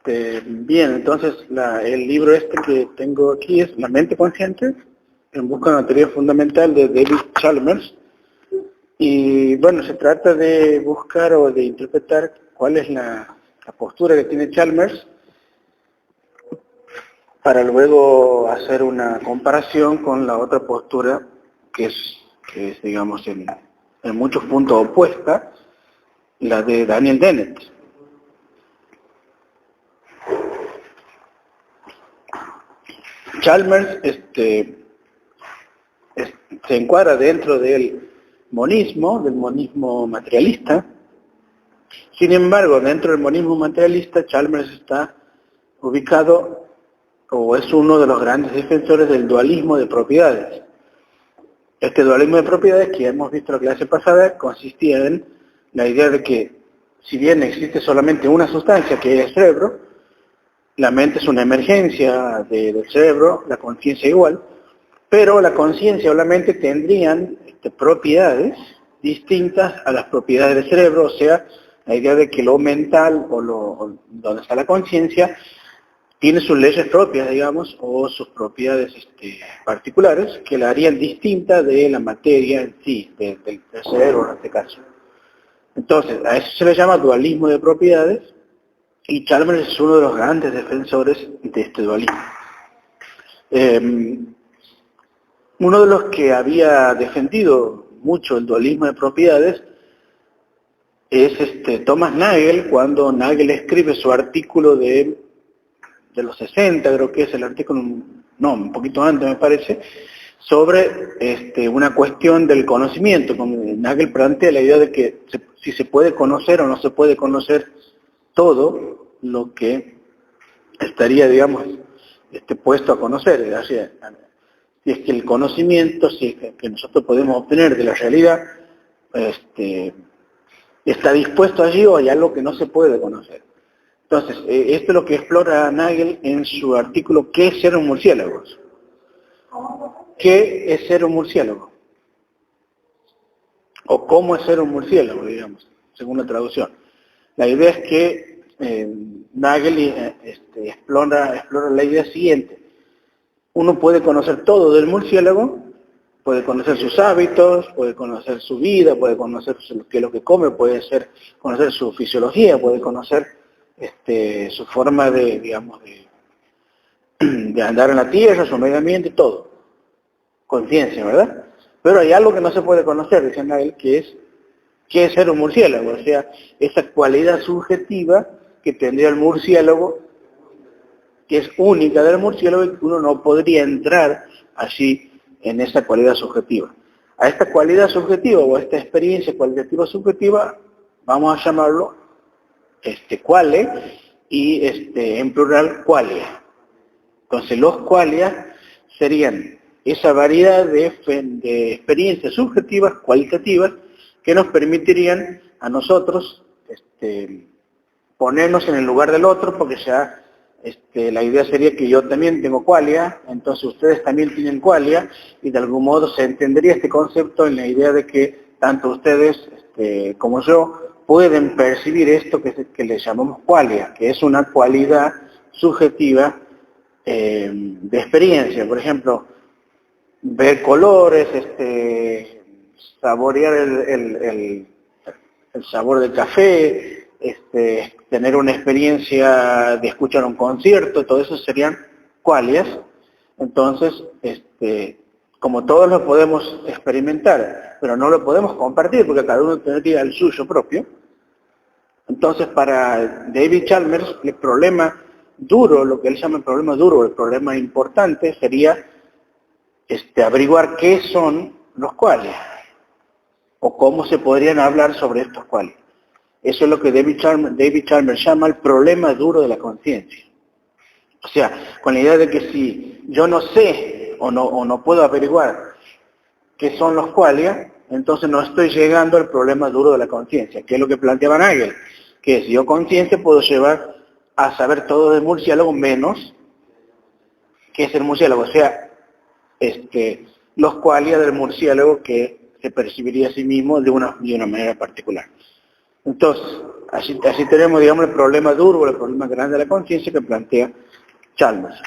Bien, entonces el libro que tengo aquí es La mente consciente, en busca de una teoría fundamental de David Chalmers. Y bueno, se trata de buscar o de interpretar cuál es la postura que tiene Chalmers para luego hacer una comparación con la otra postura que es digamos, en muchos puntos opuesta, la de Daniel Dennett. Chalmers se encuadra dentro del monismo materialista. Sin embargo, dentro del monismo materialista, Chalmers está ubicado, o es uno de los grandes defensores del dualismo de propiedades. Este dualismo de propiedades, que hemos visto en la clase pasada, consistía en la idea de que, si bien existe solamente una sustancia, que es el cerebro, la mente es una emergencia del cerebro, la conciencia igual, pero la conciencia o la mente tendrían propiedades distintas a las propiedades del cerebro, o sea, la idea de que lo mental o donde está la conciencia tiene sus leyes propias, digamos, o sus propiedades particulares que la harían distinta de la materia en sí, del cerebro en este caso. Entonces, a eso se le llama dualismo de propiedades, y Chalmers es uno de los grandes defensores de este dualismo. Uno de los que había defendido mucho el dualismo de propiedades es Thomas Nagel, cuando Nagel escribe su artículo de los 60, creo que es el artículo, no, un poquito antes me parece, sobre una cuestión del conocimiento. Como Nagel plantea la idea de que si se puede conocer o no se puede conocer todo lo que estaría, digamos, puesto a conocer. Si es que el conocimiento, si es que nosotros podemos obtener de la realidad, está dispuesto allí, o hay algo que no se puede conocer. Entonces, esto es lo que explora Nagel en su artículo ¿Qué es ser un murciélago? ¿Qué es ser un murciélago? O cómo es ser un murciélago, digamos, según la traducción. La idea es que Nagel explora la idea siguiente. Uno puede conocer todo del murciélago, puede conocer sus hábitos, puede conocer su vida, puede conocer qué es lo que come, puede conocer su fisiología, puede conocer su forma de, digamos, de andar en la tierra, su medio ambiente, todo. Conciencia, ¿verdad? Pero hay algo que no se puede conocer, dice Nagel, que es ser un murciélago, o sea, esa cualidad subjetiva que tendría el murciélago, que es única del murciélago, y que uno no podría entrar allí en esa cualidad subjetiva. A esta cualidad subjetiva o a esta experiencia cualitativa subjetiva vamos a llamarlo quale, y en plural qualia. Entonces los qualia serían esa variedad de experiencias subjetivas, cualitativas, que nos permitirían a nosotros ponernos en el lugar del otro, porque ya la idea sería que yo también tengo qualia, entonces ustedes también tienen qualia, y de algún modo se entendería este concepto en la idea de que tanto ustedes como yo pueden percibir esto que le llamamos qualia, que es una cualidad subjetiva de experiencia. Por ejemplo, ver colores, saborear el sabor del café, tener una experiencia de escuchar un concierto, todo eso serían qualias. Entonces, como todos lo podemos experimentar, pero no lo podemos compartir porque cada uno tendría el suyo propio, entonces para David Chalmers el problema duro, lo que él llama el problema duro, el problema importante sería averiguar qué son los qualia, o cómo se podrían hablar sobre estos qualia. Eso es lo que David Chalmers llama el problema duro de la conciencia. O sea, con la idea de que si yo no sé o no puedo averiguar qué son los qualia, entonces no estoy llegando al problema duro de la conciencia, que es lo que planteaba Nagel, que si yo conciencia puedo llevar a saber todo del murciélago menos qué es el murciélago, o sea, los qualia del murciélago que se percibiría a sí mismo de una manera particular. Entonces, Así tenemos, digamos, el problema duro, el problema grande de la conciencia que plantea Chalmers.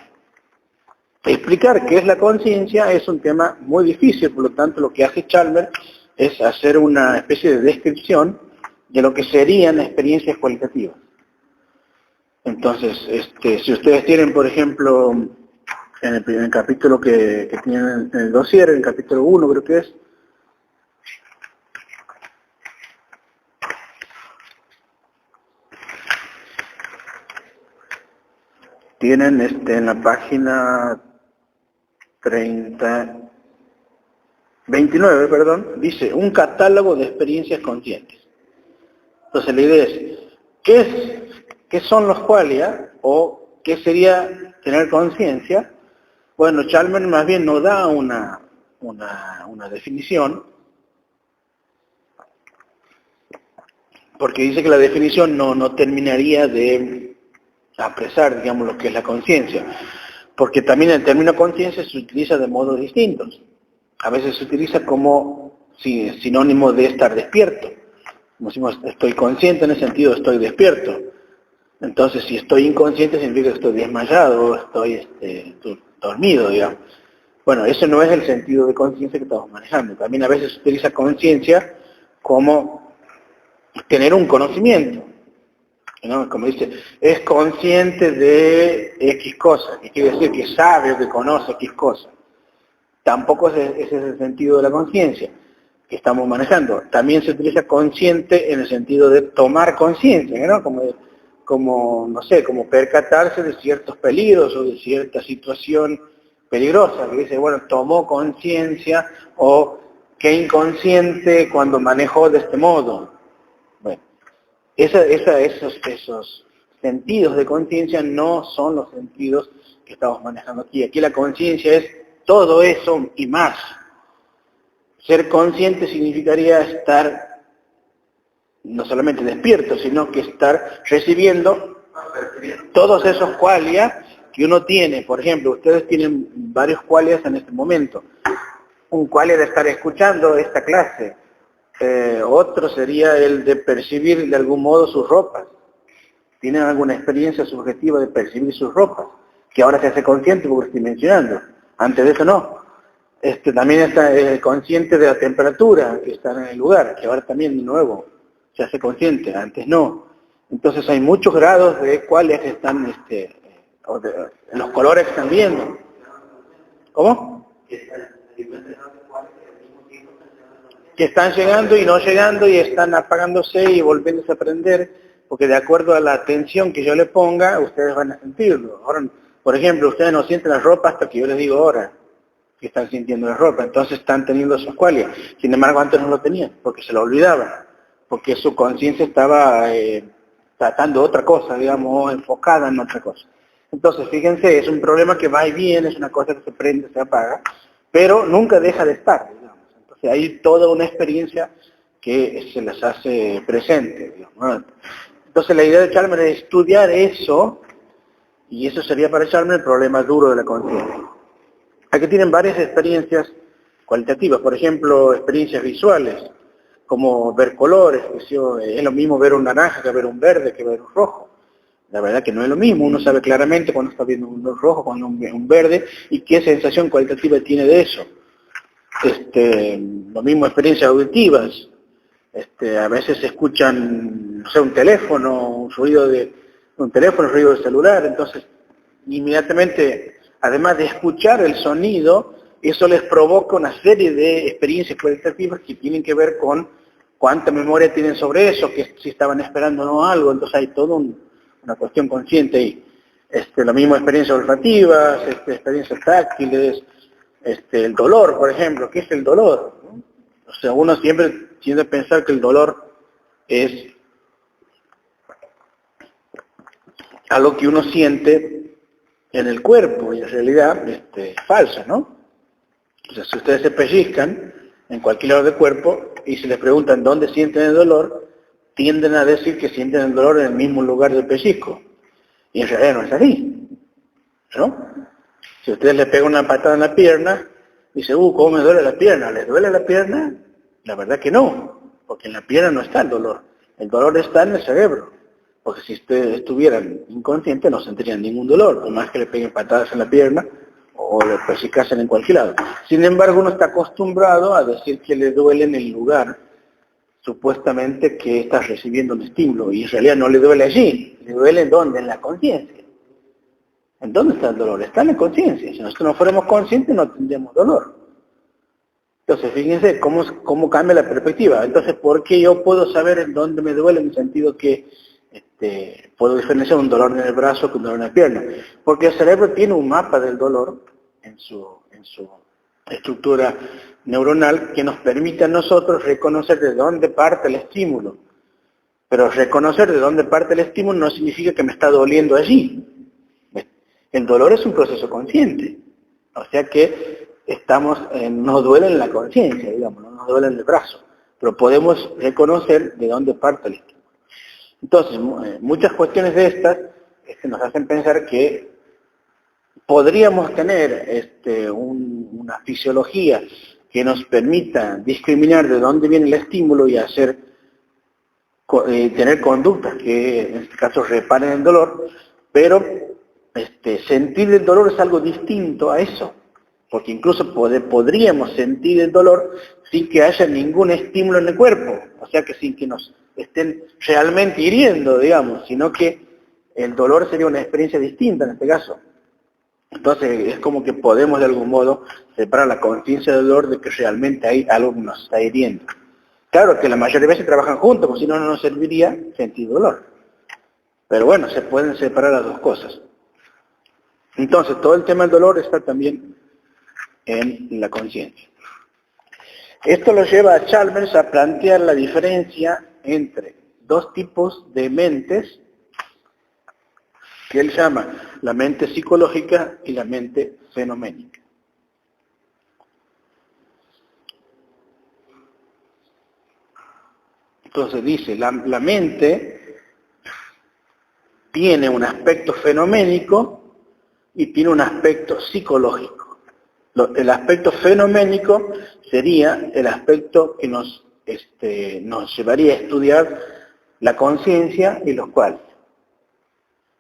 Explicar qué es la conciencia es un tema muy difícil, por lo tanto lo que hace Chalmers es hacer una especie de descripción de lo que serían experiencias cualitativas. Entonces, si ustedes tienen, por ejemplo, en el primer capítulo que tienen en el dossier, en el capítulo 1 creo que es, tienen en la página 29, perdón, dice un catálogo de experiencias conscientes. Entonces la idea es, ¿qué son los qualia o qué sería tener conciencia? Bueno, Chalmers más bien nos da una definición, porque dice que la definición no terminaría de apresar, digamos, lo que es la conciencia, porque también el término conciencia se utiliza de modos distintos. A veces se utiliza como sinónimo de estar despierto. Como decimos, estoy consciente en el sentido de estoy despierto. Entonces, si estoy inconsciente significa que estoy desmayado, estoy dormido, digamos. Bueno, ese no es el sentido de conciencia que estamos manejando. También a veces se utiliza conciencia como tener un conocimiento, ¿no? Como dice, es consciente de X cosa, que quiere decir que sabe o que conoce X cosa. Tampoco ese es el sentido de la conciencia que estamos manejando. También se utiliza consciente en el sentido de tomar conciencia, ¿no? Como, no sé, como percatarse de ciertos peligros o de cierta situación peligrosa, que dice, bueno, tomó conciencia o qué inconsciente cuando manejó de este modo. Bueno, esos sentidos de conciencia no son los sentidos que estamos manejando aquí. Aquí la conciencia es todo eso y más. Ser consciente significaría estar no solamente despierto, sino que estar recibiendo todos esos qualia que uno tiene. Por ejemplo, ustedes tienen varios qualias en este momento. Un qualia de estar escuchando esta clase. Otro sería el de percibir de algún modo sus ropas. Tienen alguna experiencia subjetiva de percibir sus ropas, que ahora se hace consciente porque estoy mencionando. Antes de eso no. También está consciente de la temperatura que está en el lugar, que ahora también de nuevo se hace consciente, antes no. Entonces hay muchos grados de cuáles están, los colores que están viendo. ¿Cómo? Que están llegando y no llegando y están apagándose y volviéndose a prender, porque de acuerdo a la atención que yo le ponga, ustedes van a sentirlo. Ahora, por ejemplo, ustedes no sienten la ropa hasta que yo les digo ahora que están sintiendo la ropa, entonces están teniendo esos qualia. Sin embargo, antes no lo tenían, porque se lo olvidaban, porque su conciencia estaba tratando otra cosa, digamos, enfocada en otra cosa. Entonces, fíjense, es un problema que va y viene, es una cosa que se prende, se apaga, pero nunca deja de estar, digamos. Entonces, hay toda una experiencia que se les hace presente, digamos. Entonces, la idea de Chalmers es estudiar eso, y eso sería para Chalmers el problema duro de la conciencia. Aquí tienen varias experiencias cualitativas, por ejemplo, experiencias visuales, como ver colores, es lo mismo ver un naranja que ver un verde, que ver un rojo. La verdad que no es lo mismo, uno sabe claramente cuando está viendo un rojo, cuando un verde, y qué sensación cualitativa tiene de eso. Lo mismo experiencias auditivas, a veces se escuchan, no sé, un teléfono, un ruido de celular, entonces inmediatamente, además de escuchar el sonido, eso les provoca una serie de experiencias cualitativas que tienen que ver con cuánta memoria tienen sobre eso, que si estaban esperando o no algo, entonces hay toda una cuestión consciente ahí. Lo mismo experiencias olfativas, experiencias táctiles, el dolor, por ejemplo. ¿Qué es el dolor? ¿No? O sea, uno siempre tiende a pensar que el dolor es algo que uno siente en el cuerpo, y en realidad es falso, ¿no? O sea, si ustedes se pellizcan en cualquier lado del cuerpo y si les preguntan dónde sienten el dolor, tienden a decir que sienten el dolor en el mismo lugar del pellizco. Y en realidad no es así, ¿no? Si ustedes le pegan una patada en la pierna, dice, ¿cómo me duele la pierna? ¿Les duele la pierna? La verdad que no, porque en la pierna no está el dolor. El dolor está en el cerebro, porque si ustedes estuvieran inconscientes no sentirían ningún dolor, por más que le peguen patadas en la pierna o le persicasen en cualquier lado. Sin embargo, uno está acostumbrado a decir que le duele en el lugar, supuestamente que estás recibiendo un estímulo, y en realidad no le duele allí, le duele ¿en dónde? En la conciencia. ¿En dónde está el dolor? Está en la conciencia. Si nosotros no fuéramos conscientes no tendríamos dolor. Entonces, fíjense cómo cambia la perspectiva. Entonces, ¿por qué yo puedo saber en dónde me duele? En el sentido que puedo diferenciar un dolor en el brazo con un dolor en la pierna. Porque el cerebro tiene un mapa del dolor en su estructura neuronal que nos permite a nosotros reconocer de dónde parte el estímulo. Pero reconocer de dónde parte el estímulo no significa que me está doliendo allí. El dolor es un proceso consciente. O sea que nos duele en la conciencia, digamos, no nos duele en el brazo. Pero podemos reconocer de dónde parte el estímulo. Entonces, muchas cuestiones de estas nos hacen pensar que podríamos tener una fisiología que nos permita discriminar de dónde viene el estímulo y tener conductas que en este caso reparen el dolor, pero sentir el dolor es algo distinto a eso, porque incluso podríamos sentir el dolor sin que haya ningún estímulo en el cuerpo, o sea que sin que nos estén realmente hiriendo, digamos, sino que el dolor sería una experiencia distinta en este caso. Entonces es como que podemos de algún modo separar la conciencia del dolor de que realmente hay algo que nos está hiriendo. Claro que la mayoría de veces trabajan juntos, porque si no, no nos serviría sentir dolor. Pero bueno, se pueden separar las dos cosas. Entonces, todo el tema del dolor está también en la conciencia. Esto lo lleva a Chalmers a plantear la diferencia entre dos tipos de mentes que él llama la mente psicológica y la mente fenoménica. Entonces dice, la mente tiene un aspecto fenoménico y tiene un aspecto psicológico. El aspecto fenoménico sería el aspecto que nos llevaría a estudiar la conciencia y los cuales.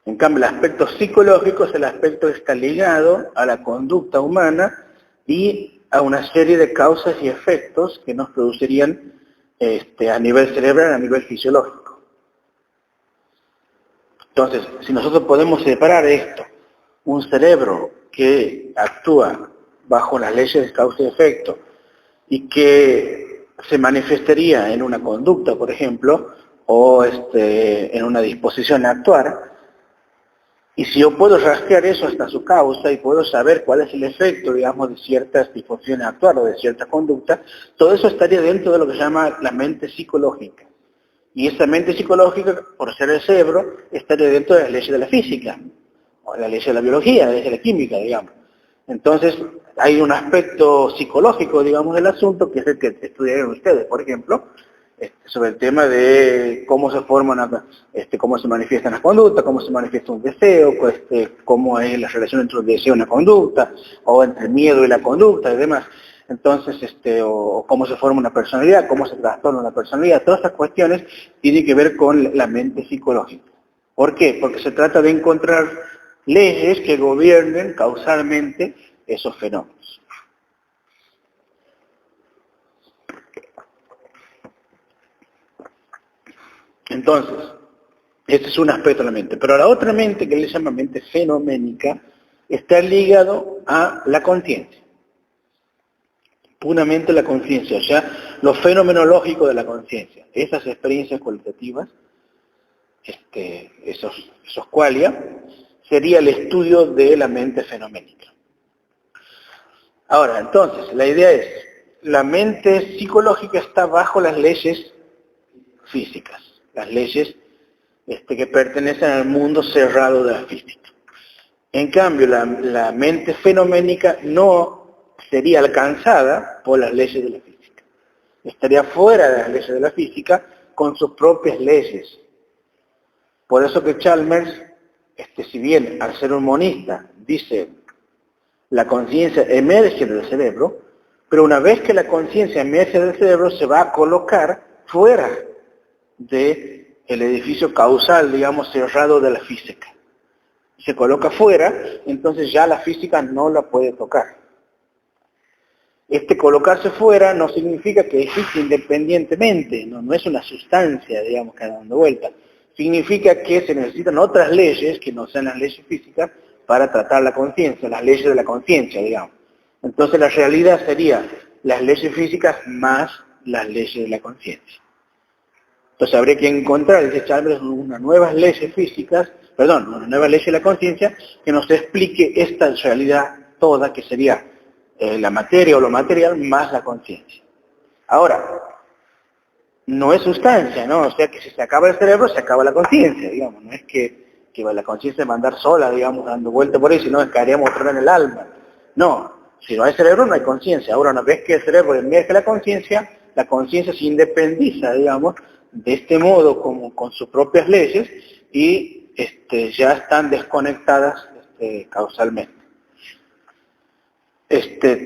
En cambio, el aspecto psicológico es el aspecto que está ligado a la conducta humana y a una serie de causas y efectos que nos producirían a nivel cerebral, a nivel fisiológico. Entonces, si nosotros podemos separar esto, un cerebro que actúa bajo las leyes de causa y efecto y que se manifestaría en una conducta, por ejemplo, o en una disposición a actuar, y si yo puedo rastrear eso hasta su causa y puedo saber cuál es el efecto, digamos, de ciertas disposiciones a actuar o de cierta conducta, todo eso estaría dentro de lo que se llama la mente psicológica. Y esa mente psicológica, por ser el cerebro, estaría dentro de las leyes de la física, o de la ley de la biología, la ley de la química, digamos. Entonces, hay un aspecto psicológico, digamos, del asunto, que es el que estudiaron ustedes, por ejemplo, sobre el tema de cómo se forman, cómo se manifiestan las conductas, cómo se manifiesta un deseo, cómo es la relación entre un deseo y una conducta, o entre el miedo y la conducta y demás. Entonces, o cómo se forma una personalidad, cómo se trastorna una personalidad, todas estas cuestiones tienen que ver con la mente psicológica. ¿Por qué? Porque se trata de encontrar leyes que gobiernen causalmente esos fenómenos. Entonces, este es un aspecto de la mente. Pero la otra mente, que le llama mente fenoménica, está ligado a la conciencia. Puramente la conciencia, o sea, lo fenomenológico de la conciencia. Esas experiencias cualitativas, esos qualia, sería el estudio de la mente fenoménica. Ahora, entonces, la idea es, la mente psicológica está bajo las leyes físicas, las leyes que pertenecen al mundo cerrado de la física. En cambio, la mente fenoménica no sería alcanzada por las leyes de la física. Estaría fuera de las leyes de la física con sus propias leyes. Por eso que Chalmers, si bien al ser un monista dice la conciencia emerge del cerebro, pero una vez que la conciencia emerge del cerebro se va a colocar fuera del edificio causal, digamos, cerrado de la física. Se coloca fuera, entonces ya la física no la puede tocar. Este colocarse fuera no significa que existe independientemente, no es una sustancia, digamos, que anda dando vuelta. Significa que se necesitan otras leyes que no sean las leyes físicas para tratar la conciencia, las leyes de la conciencia, digamos. Entonces la realidad sería las leyes físicas más las leyes de la conciencia. Entonces habría que encontrar, dice Chalmers, unas nuevas leyes físicas, una nueva ley de la conciencia que nos explique esta realidad toda, que sería la materia o lo material más la conciencia. Ahora, no es sustancia, ¿no? O sea que si se acaba el cerebro, se acaba la conciencia, digamos. No es que la conciencia va a andar sola, digamos, dando vuelta por ahí, sino caeríamos otra vez en el alma. No, si no hay cerebro, no hay conciencia. Ahora, una vez que el cerebro emerge la conciencia se independiza, digamos, de este modo, como con sus propias leyes, y ya están desconectadas causalmente.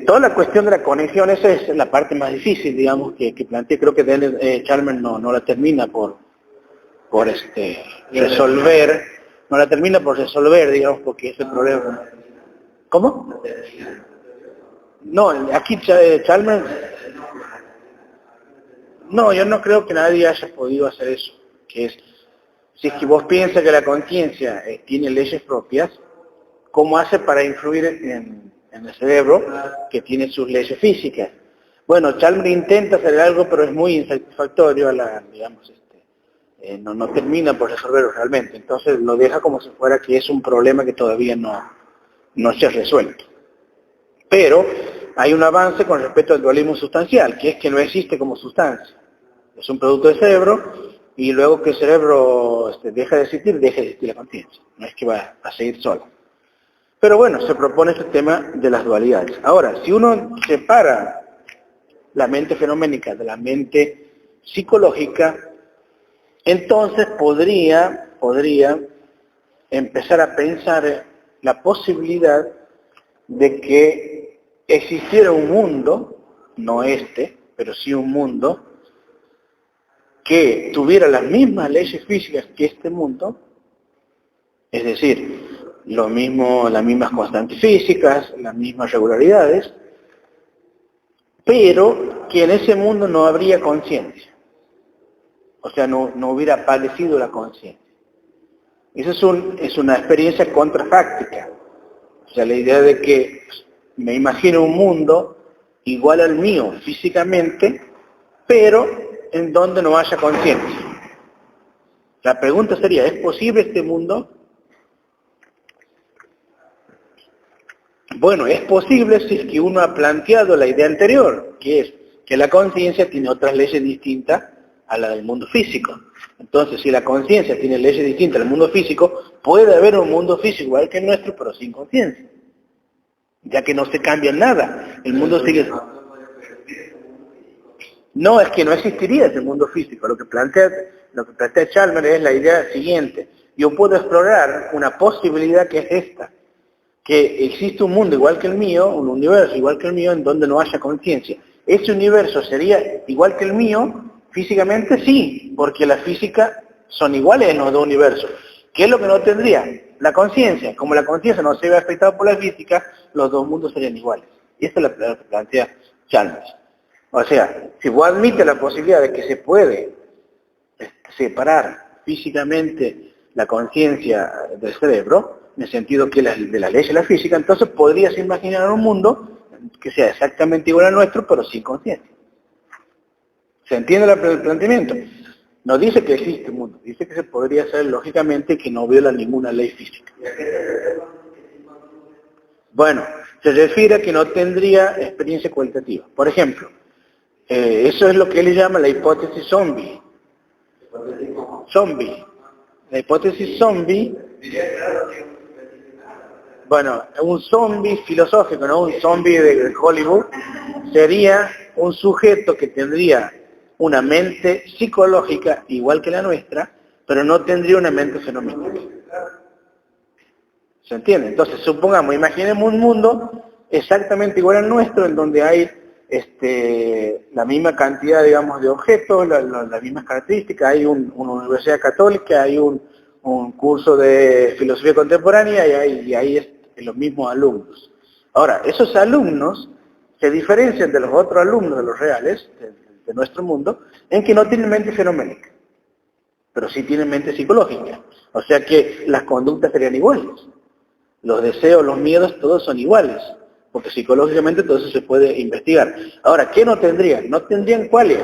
Toda la cuestión de la conexión, esa es la parte más difícil, digamos, que planteé. Creo que Chalmers no la termina por resolver, no la termina por resolver, digamos, porque es el problema. ¿Cómo? No, aquí Chalmers... No, yo no creo que nadie haya podido hacer eso. Que es, si es que vos piensas que la conciencia tiene leyes propias, ¿cómo hace para influir en el cerebro que tiene sus leyes físicas? Bueno, Chalmers intenta hacer algo, pero es muy insatisfactorio, digamos, no termina por resolverlo realmente. Entonces lo deja como si fuera que es un problema que todavía no se ha resuelto. Pero hay un avance con respecto al dualismo sustancial, que es que no existe como sustancia. Es un producto del cerebro, y luego que el cerebro deja de existir la conciencia. No es que va a seguir sola. Pero bueno, se propone este tema de las dualidades. Ahora, si uno separa la mente fenoménica de la mente psicológica, entonces podría empezar a pensar la posibilidad de que existiera un mundo, no pero sí un mundo, que tuviera las mismas leyes físicas que este mundo, es decir, las mismas constantes físicas, las mismas regularidades, pero que en ese mundo no habría conciencia. O sea, no hubiera aparecido la conciencia. Esa es una experiencia contrafáctica. O sea, la idea de que me imagino un mundo igual al mío físicamente, pero en donde no haya conciencia. La pregunta sería, ¿es posible este mundo? Bueno, es posible si es que uno ha planteado la idea anterior, que es que la conciencia tiene otras leyes distintas a la del mundo físico. Entonces, si la conciencia tiene leyes distintas al mundo físico, puede haber un mundo físico igual que el nuestro, pero sin conciencia. Ya que no se cambia nada, el mundo sigue... No, es que no existiría ese mundo físico. Lo que plantea Chalmers es la idea siguiente. Yo puedo explorar una posibilidad que es esta, que existe un mundo igual que el mío, un universo igual que el mío, en donde no haya conciencia. ¿Ese universo sería igual que el mío? Físicamente sí, porque la física son iguales en los dos universos. ¿Qué es lo que no tendría? La conciencia. Como la conciencia no se ve afectada por la física, los dos mundos serían iguales. Y esta es la que plantea Chalmers. O sea, si vos admites la posibilidad de que se puede separar físicamente la conciencia del cerebro, en el sentido que de la ley de la física, entonces podrías imaginar un mundo que sea exactamente igual al nuestro, pero sin conciencia. ¿Se entiende el planteamiento? No dice que existe un mundo, dice que se podría hacer lógicamente que no viola ninguna ley física. Bueno, se refiere a que no tendría experiencia cualitativa. Por ejemplo, eso es lo que él llama la hipótesis zombie. La hipótesis zombie, bueno, un zombie filosófico, no un zombie de Hollywood, sería un sujeto que tendría una mente psicológica igual que la nuestra, pero no tendría una mente fenoménica. ¿Se entiende? Entonces, supongamos, imaginemos un mundo exactamente igual al nuestro, en donde hay la misma cantidad, digamos, de objetos, las mismas características. Hay una universidad católica, hay un curso de filosofía contemporánea y ahí es los mismos alumnos. Ahora, esos alumnos se diferencian de los otros alumnos, de los reales, de nuestro mundo, en que no tienen mente fenoménica, pero sí tienen mente psicológica. O sea que las conductas serían iguales. Los deseos, los miedos, todos son iguales, porque psicológicamente todo eso se puede investigar. Ahora, ¿qué no tendrían? No tendrían cuáles,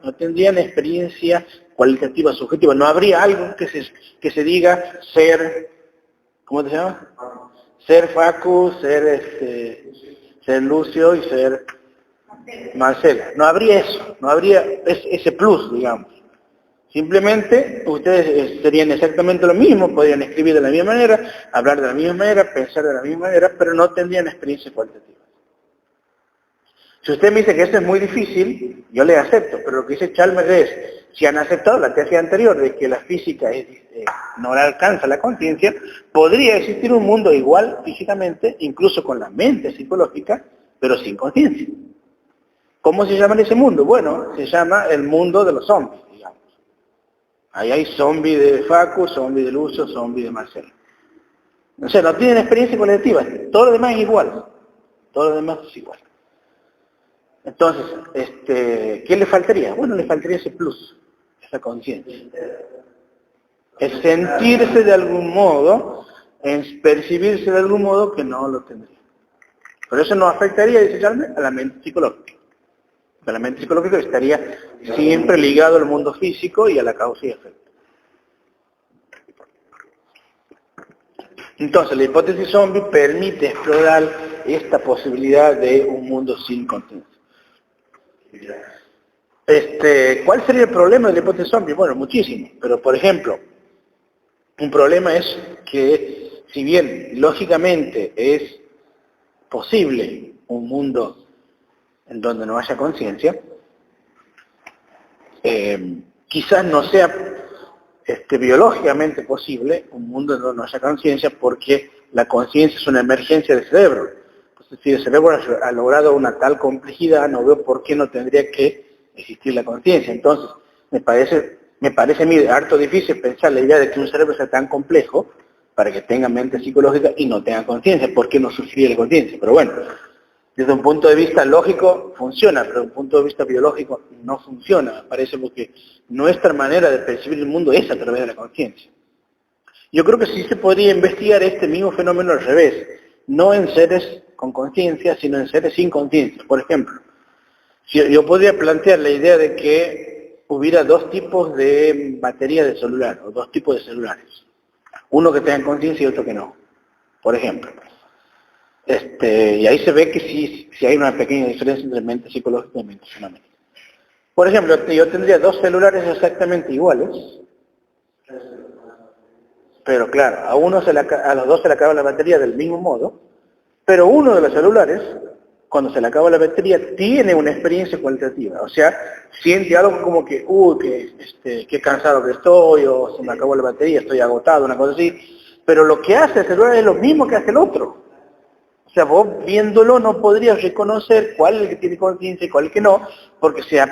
no tendrían experiencia cualitativa, subjetiva. No habría algo que se diga ser, ¿cómo se llama? Ser Facu, ser Lucio y ser Marcela. No habría eso, no habría ese plus, digamos. Simplemente ustedes serían exactamente lo mismo, podrían escribir de la misma manera, hablar de la misma manera, pensar de la misma manera, pero no tendrían experiencia cualitativa. Si usted me dice que eso es muy difícil, yo le acepto, pero lo que dice Chalmers es, si han aceptado la tesis anterior de que la física no alcanza la conciencia, podría existir un mundo igual físicamente, incluso con la mente psicológica, pero sin conciencia. ¿Cómo se llama ese mundo? Bueno, se llama el mundo de los zombies, digamos. Ahí hay zombies de Facu, zombies de Lucio, zombies de Marcelo. O sea, no tienen experiencia colectiva, todo lo demás es igual. Todo lo demás es igual. Entonces, ¿qué le faltaría? Bueno, le faltaría ese plus, esa conciencia. Es sentirse de algún modo, es percibirse de algún modo que no lo tendría. Pero eso no afectaría, dice Chalmers, a la mente psicológica. La mente psicológica estaría siempre ligado al mundo físico y a la causa y efecto. Entonces, la hipótesis zombie permite explorar esta posibilidad de un mundo sin conciencia. ¿Cuál sería el problema de la hipótesis zombie? Bueno, muchísimo, pero por ejemplo, un problema es que, si bien lógicamente es posible un mundo en donde no haya conciencia, quizás no sea biológicamente posible un mundo en donde no haya conciencia, porque la conciencia es una emergencia del cerebro. Entonces, si el cerebro ha logrado una tal complejidad, no veo por qué no tendría que existir la conciencia. Entonces, me parece a mí harto difícil pensar la idea de que un cerebro sea tan complejo para que tenga mente psicológica y no tenga conciencia. ¿Por qué no sufriría la conciencia? Pero bueno, desde un punto de vista lógico funciona, pero desde un punto de vista biológico no funciona, me parece, porque nuestra manera de percibir el mundo es a través de la conciencia. Yo creo que sí se podría investigar este mismo fenómeno al revés, no en seres con conciencia, sino en seres sin conciencia. Por ejemplo, yo podría plantear la idea de que hubiera dos tipos de batería de celular, o dos tipos de celulares. Uno que tenga conciencia y otro que no, por ejemplo. Y ahí se ve que sí hay una pequeña diferencia entre mente psicológica y mente fenoménica. Por ejemplo, yo tendría dos celulares exactamente iguales, pero claro, a los dos se le acaba la batería del mismo modo, pero uno de los celulares, cuando se le acaba la batería, tiene una experiencia cualitativa. O sea, siente algo como que, qué cansado que estoy, o se me acabó la batería, estoy agotado, una cosa así. Pero lo que hace el celular es lo mismo que hace el otro. O sea, vos viéndolo no podrías reconocer cuál es el que tiene conciencia y cuál es el que no, porque se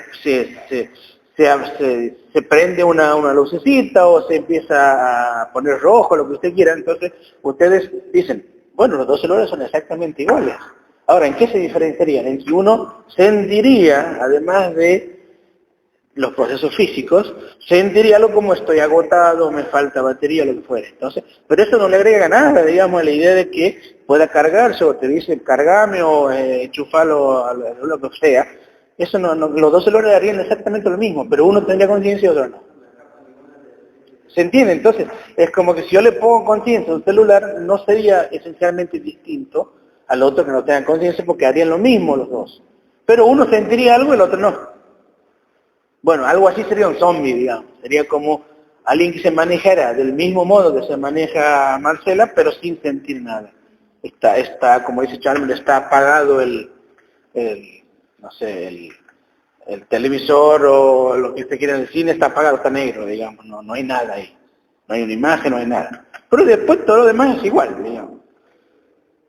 prende una lucecita o se empieza a poner rojo, lo que usted quiera. Entonces, ustedes dicen, bueno, los dos celulares son exactamente iguales. Ahora, ¿en qué se diferenciarían? En que uno sentiría, además de los procesos físicos, sentiría algo como estoy agotado, me falta batería, lo que fuera. Entonces, pero eso no le agrega nada, digamos, a la idea de que pueda cargarse, o te dice cargame, o enchufalo a lo que sea. Eso los dos celulares harían exactamente lo mismo, pero uno tendría conciencia y otro no. ¿Se entiende? Entonces, es como que si yo le pongo conciencia a un celular, no sería esencialmente distinto al otro que no tenga conciencia, porque harían lo mismo los dos. Pero uno sentiría algo y el otro no. Bueno, algo así sería un zombie, digamos. Sería como alguien que se manejara del mismo modo que se maneja Marcela, pero sin sentir nada. Como dice Chalmers, está apagado no sé, el televisor o lo que usted quiera en el cine, está apagado, está negro, digamos. No hay nada ahí. No hay una imagen, no hay nada. Pero después todo lo demás es igual, digamos.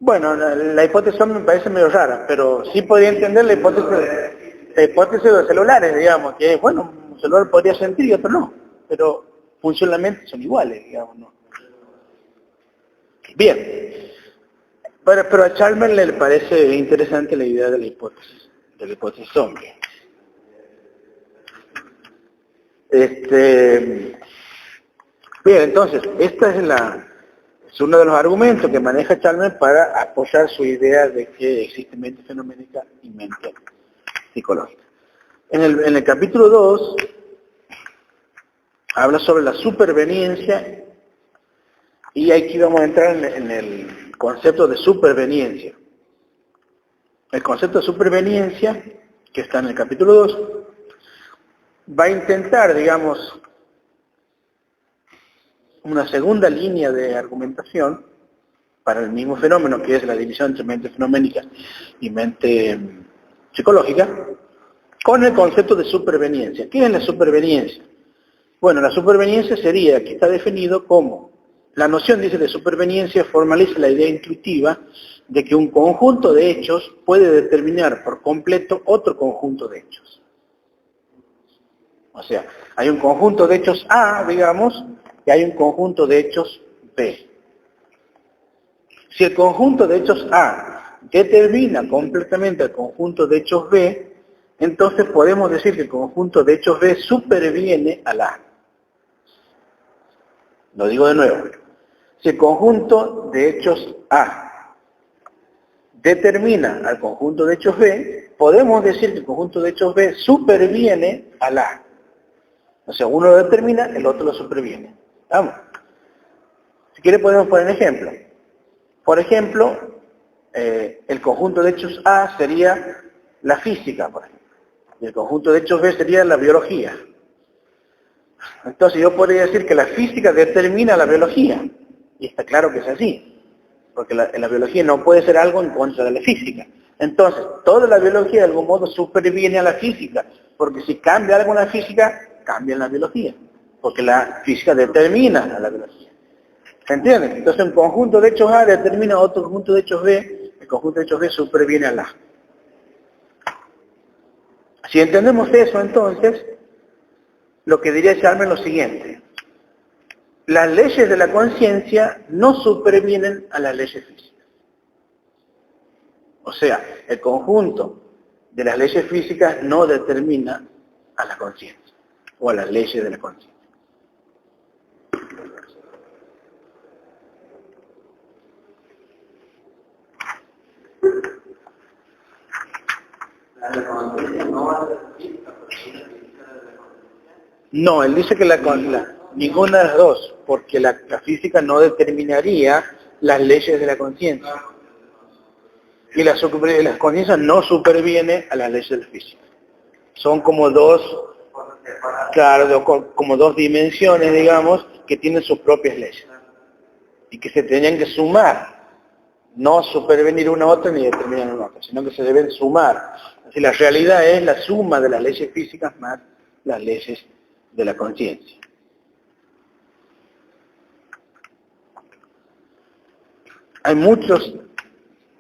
Bueno, la hipótesis me parece medio rara, pero sí podría entender la hipótesis de los celulares, digamos, que bueno, un celular podría sentir y otro no, pero funcionalmente son iguales, digamos, ¿no? Bien, pero a Chalmers le parece interesante la idea de la hipótesis zombie. Bien, entonces, esta es uno de los argumentos que maneja Chalmers para apoyar su idea de que existe mente fenoménica y mente psicológica. En el capítulo 2 habla sobre la superveniencia y aquí vamos a entrar en el concepto de superveniencia. El concepto de superveniencia, que está en el capítulo 2, va a intentar, digamos, una segunda línea de argumentación para el mismo fenómeno, que es la división entre mente fenoménica y mente psicológica, con el concepto de superveniencia. ¿Qué es la superveniencia? Bueno, la superveniencia sería, que está definido como, la noción, dice, de superveniencia formaliza la idea intuitiva de que un conjunto de hechos puede determinar por completo otro conjunto de hechos. O sea, hay un conjunto de hechos A, digamos, y hay un conjunto de hechos B. Si el conjunto de hechos A determina completamente el conjunto de hechos B, entonces podemos decir que el conjunto de hechos B superviene al A. Lo digo de nuevo. Si el conjunto de hechos A determina al conjunto de hechos B, podemos decir que el conjunto de hechos B superviene al A. O sea, uno lo determina, el otro lo superviene. ¿Vamos? Si quiere podemos poner ejemplo. Por ejemplo, el conjunto de hechos A sería la física, por ejemplo. Y el conjunto de hechos B sería la biología. Entonces yo podría decir que la física determina la biología. Y está claro que es así. Porque la biología no puede ser algo en contra de la física. Entonces, toda la biología de algún modo superviene a la física. Porque si cambia algo en la física, cambia en la biología. Porque la física determina a la biología. ¿Se entiende? Entonces un conjunto de hechos A determina otro conjunto de hechos B, el conjunto de hechos B superviene al A. Si entendemos eso, entonces, lo que diría Chalmers es lo siguiente. Las leyes de la conciencia no supervienen a las leyes físicas. O sea, el conjunto de las leyes físicas no determina a la conciencia o a las leyes de la conciencia. No, él dice que ninguna de las dos, porque la física no determinaría las leyes de la conciencia. Y la conciencia no superviene a las leyes de la física. Son como dos, claro, como dos dimensiones, digamos, que tienen sus propias leyes. Y que se tenían que sumar. No supervenir una a otra ni determinar una a otra, sino que se deben sumar. Así, la realidad es la suma de las leyes físicas más las leyes de la conciencia. Hay muchos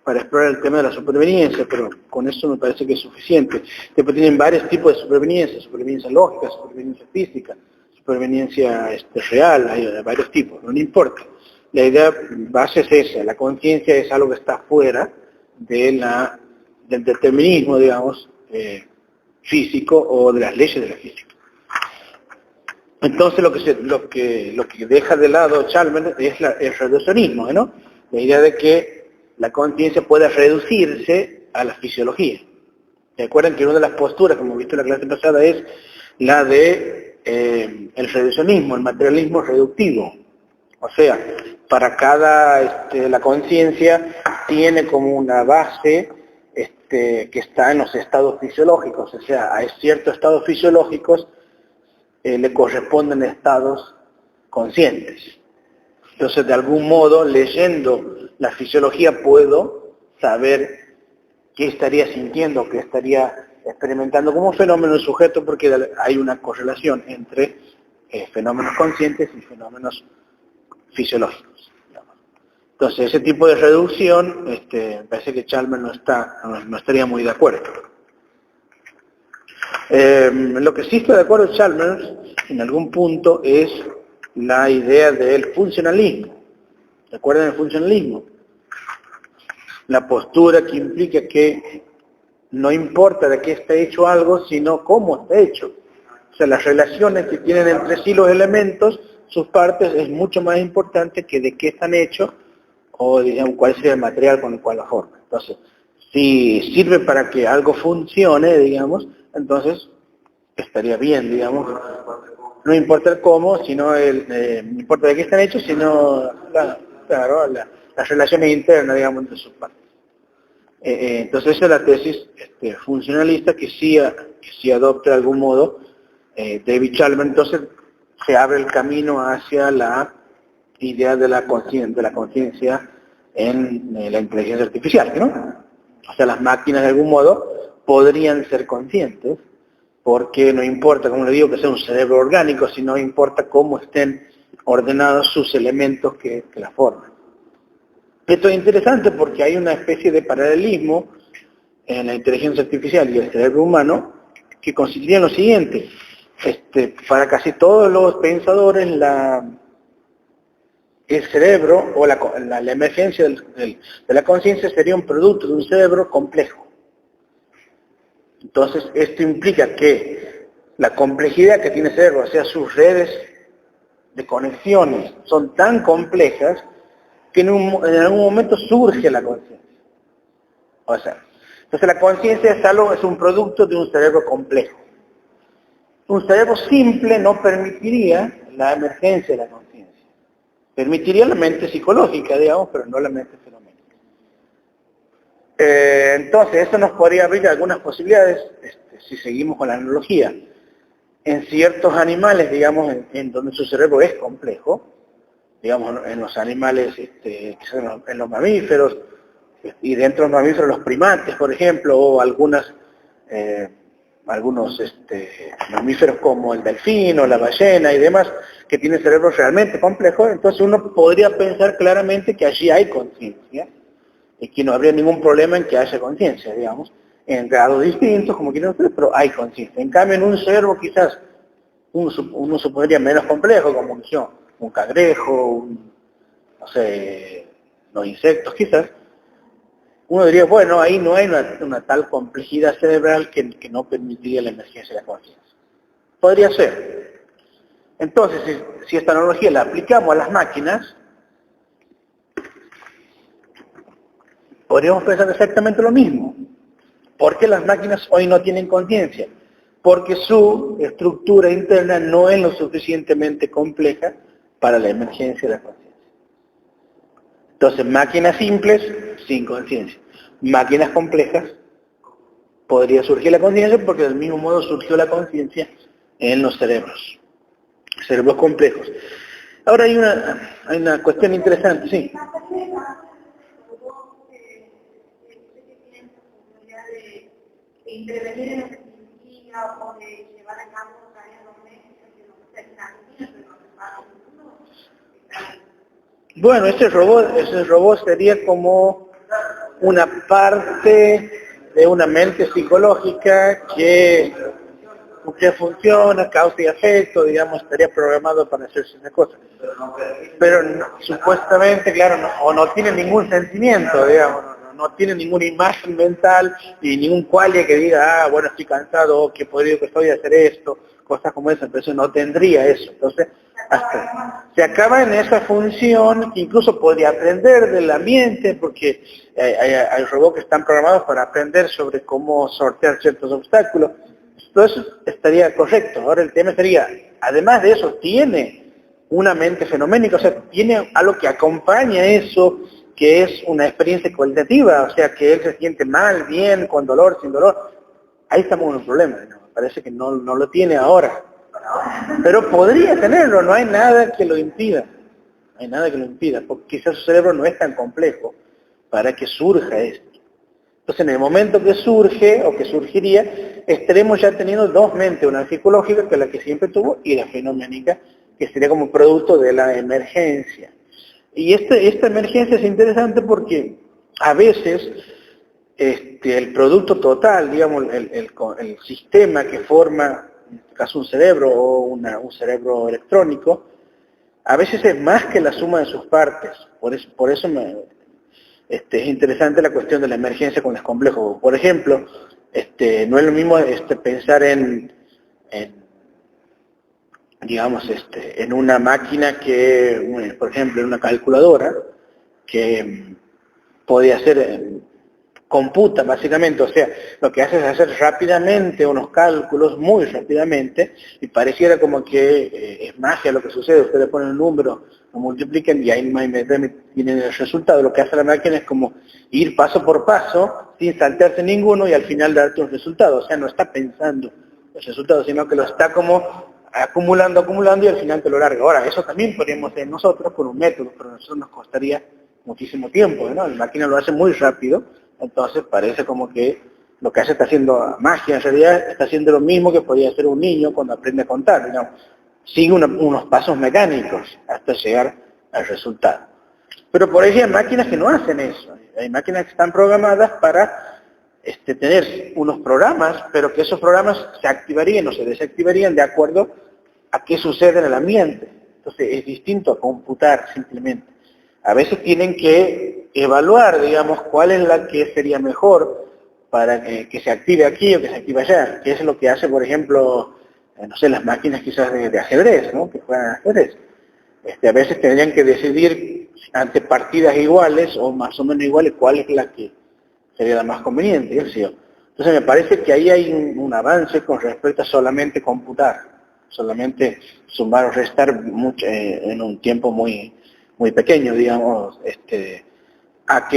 para explorar el tema de la superveniencia, pero con eso me parece que es suficiente. Después tienen varios tipos de superveniencia lógica, superveniencia física, superveniencia real, hay varios tipos, no importa. La idea base es esa, la conciencia es algo que está fuera del determinismo, digamos, físico o de las leyes de la física. Entonces lo que deja de lado Chalmers es el reduccionismo, ¿no? La idea de que la conciencia puede reducirse a la fisiología. ¿Se acuerdan que una de las posturas, como hemos visto en la clase pasada, es la de el reduccionismo, el materialismo reductivo? O sea, para la conciencia tiene como una base que está en los estados fisiológicos, o sea, a ciertos estados fisiológicos le corresponden estados conscientes. Entonces, de algún modo, leyendo la fisiología puedo saber qué estaría sintiendo, qué estaría experimentando como fenómeno el sujeto, porque hay una correlación entre fenómenos conscientes y fenómenos fisiológicos, digamos. Entonces, ese tipo de reducción, me parece que Chalmers no estaría muy de acuerdo. Lo que sí está de acuerdo Chalmers, en algún punto, es la idea del funcionalismo. ¿Recuerdan el funcionalismo? La postura que implica que no importa de qué está hecho algo, sino cómo está hecho. O sea, las relaciones que tienen entre sí los elementos, sus partes, es mucho más importante que de qué están hechos o, digamos, cuál sería el material con el cual la forma. Entonces, si sirve para que algo funcione, digamos, entonces estaría bien, digamos. No importa el cómo, sino no importa de qué están hechos, sino las relaciones internas, digamos, entre sus partes. Entonces esa es la tesis funcionalista que sí adopta de algún modo David Chalmers. Entonces se abre el camino hacia la idea de la conciencia en la inteligencia artificial, ¿no? O sea, las máquinas de algún modo podrían ser conscientes, porque no importa, como le digo, que sea un cerebro orgánico, sino importa cómo estén ordenados sus elementos que la forman. Esto es interesante porque hay una especie de paralelismo en la inteligencia artificial y el cerebro humano que consistiría en lo siguiente. Para casi todos los pensadores, el cerebro o la emergencia de la conciencia sería un producto de un cerebro complejo. Entonces, esto implica que la complejidad que tiene el cerebro, o sea, sus redes de conexiones, son tan complejas que en algún momento surge la conciencia. O sea, entonces la conciencia es un producto de un cerebro complejo. Un cerebro simple no permitiría la emergencia de la conciencia. Permitiría la mente psicológica, digamos, pero no la mente fenoménica. Entonces, eso nos podría abrir algunas posibilidades, si seguimos con la analogía. En ciertos animales, digamos, en donde su cerebro es complejo, digamos, en los animales, en los mamíferos, y dentro de los mamíferos los primates, por ejemplo, o algunos mamíferos como el delfín o la ballena y demás, que tienen cerebros realmente complejos, entonces uno podría pensar claramente que allí hay conciencia, y que no habría ningún problema en que haya conciencia, digamos, en grados distintos, como quieren ustedes, pero hay conciencia. En cambio, en un cerebro quizás uno supondría menos complejo, como un cangrejo, no sé, los insectos quizás, uno diría, bueno, ahí no hay una tal complejidad cerebral que no permitiría la emergencia de la conciencia. Podría ser. Entonces, si esta analogía la aplicamos a las máquinas, podríamos pensar exactamente lo mismo. ¿Por qué las máquinas hoy no tienen conciencia? Porque su estructura interna no es lo suficientemente compleja para la emergencia de la conciencia. Entonces, máquinas simples, sin conciencia. Máquinas complejas, podría surgir la conciencia porque del mismo modo surgió la conciencia en los cerebros complejos. Ahora hay una cuestión interesante, sí. Intervenir en la tecnología o de llevar a cabo tareas domésticas que no se Bueno, ese robot sería como una parte de una mente psicológica que funciona, causa y efecto, digamos, estaría programado para hacer ciertas cosas. Pero supuestamente, claro, no tiene ningún sentimiento, digamos, no tiene ninguna imagen mental ni ningún qualia que diga, bueno, estoy cansado, qué podrido que estoy de hacer esto, cosas como esa, entonces no tendría eso. Entonces, se acaba en esa función que incluso podría aprender del ambiente, porque hay robots que están programados para aprender sobre cómo sortear ciertos obstáculos. Entonces estaría correcto. Ahora el tema sería, además de eso, tiene una mente fenoménica, o sea, tiene algo que acompaña eso, que es una experiencia cualitativa, o sea, que él se siente mal, bien, con dolor, sin dolor. Ahí estamos en un problema, ¿no? Parece que no lo tiene ahora. Pero podría tenerlo, no hay nada que lo impida. No hay nada que lo impida, porque quizás su cerebro no es tan complejo para que surja esto. Entonces, en el momento que surge, o que surgiría, estaremos ya teniendo dos mentes, una psicológica, que es la que siempre tuvo, y la fenoménica, que sería como producto de la emergencia. Y esta emergencia es interesante porque a veces el producto total, digamos, el sistema que forma, en este caso un cerebro o un cerebro electrónico, a veces es más que la suma de sus partes. Por eso es interesante la cuestión de la emergencia cuando es complejo. Por ejemplo, no es lo mismo pensar digamos, en una máquina que, por ejemplo, en una calculadora, que podía hacer, computa básicamente, o sea, lo que hace es hacer rápidamente unos cálculos, muy rápidamente, y pareciera como que es magia lo que sucede, ustedes ponen un número, lo multiplican y ahí viene el resultado. Lo que hace la máquina es como ir paso por paso, sin saltarse ninguno, y al final darte un resultado, o sea, no está pensando el resultado, sino que lo está como acumulando y al final te lo larga. Ahora, eso también podríamos hacer nosotros con un método, pero a nosotros nos costaría muchísimo tiempo, ¿no? La máquina lo hace muy rápido, entonces parece como que lo que hace está haciendo magia, en realidad está haciendo lo mismo que podría hacer un niño cuando aprende a contar, digamos. Sigue unos pasos mecánicos hasta llegar al resultado. Pero por ahí hay máquinas que no hacen eso. Hay máquinas que están programadas para tener unos programas, pero que esos programas se activarían o se desactivarían de acuerdo a qué sucede en el ambiente. Entonces es distinto a computar simplemente. A veces tienen que evaluar, digamos, cuál es la que sería mejor para que se active aquí o que se active allá, que es lo que hace, por ejemplo, no sé, las máquinas quizás de ajedrez, ¿no? Que juegan ajedrez. A veces tendrían que decidir ante partidas iguales o más o menos iguales cuál es la que sería la más conveniente, ¿sí? Entonces me parece que ahí hay un avance con respecto a solamente computar, solamente sumar o restar en un tiempo muy pequeño, digamos, a